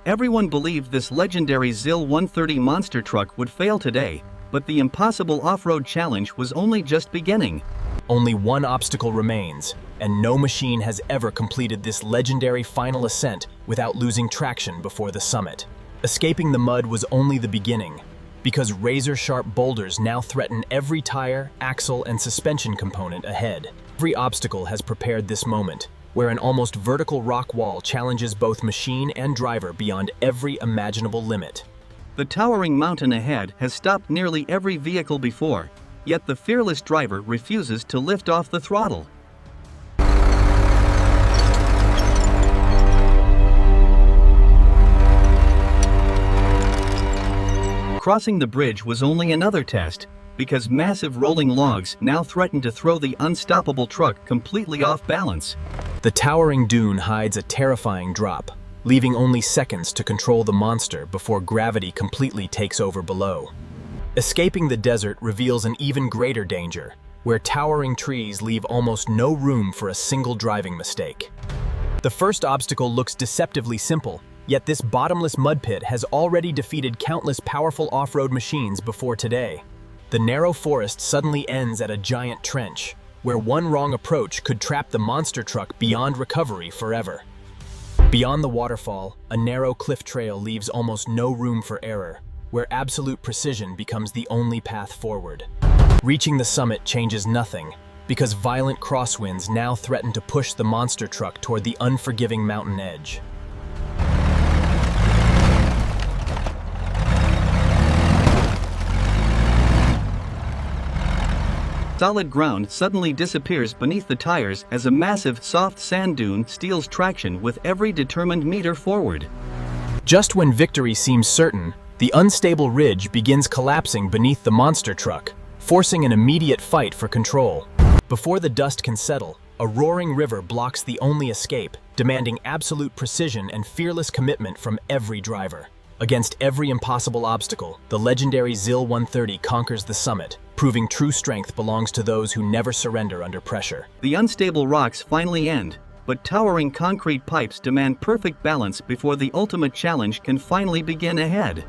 Everyone believed this legendary ZIL 130 monster truck would fail today, but the impossible off-road challenge was only just beginning. Only one obstacle remains, and no machine has ever completed this legendary final ascent without losing traction before the summit. Escaping the mud was only the beginning, because razor-sharp boulders now threaten every tire, axle, and suspension component ahead. Every obstacle has prepared this moment, where an almost vertical rock wall challenges both machine and driver beyond every imaginable limit. The towering mountain ahead has stopped nearly every vehicle before, yet the fearless driver refuses to lift off the throttle. Crossing the bridge was only another test, because massive rolling logs now threaten to throw the unstoppable truck completely off balance. The towering dune hides a terrifying drop, leaving only seconds to control the monster before gravity completely takes over below. Escaping the desert reveals an even greater danger, where towering trees leave almost no room for a single driving mistake. The first obstacle looks deceptively simple, yet this bottomless mud pit has already defeated countless powerful off-road machines before today. The narrow forest suddenly ends at a giant trench, where one wrong approach could trap the monster truck beyond recovery forever. Beyond the waterfall, a narrow cliff trail leaves almost no room for error, where absolute precision becomes the only path forward. Reaching the summit changes nothing, because violent crosswinds now threaten to push the monster truck toward the unforgiving mountain edge. Solid ground suddenly disappears beneath the tires as a massive soft sand dune steals traction with every determined meter forward. Just when victory seems certain, the unstable ridge begins collapsing beneath the monster truck, forcing an immediate fight for control. Before the dust can settle, a roaring river blocks the only escape, demanding absolute precision and fearless commitment from every driver. Against every impossible obstacle, the legendary ZIL 130 conquers the summit, proving true strength belongs to those who never surrender under pressure. The unstable rocks finally end, but towering concrete pipes demand perfect balance before the ultimate challenge can finally begin ahead.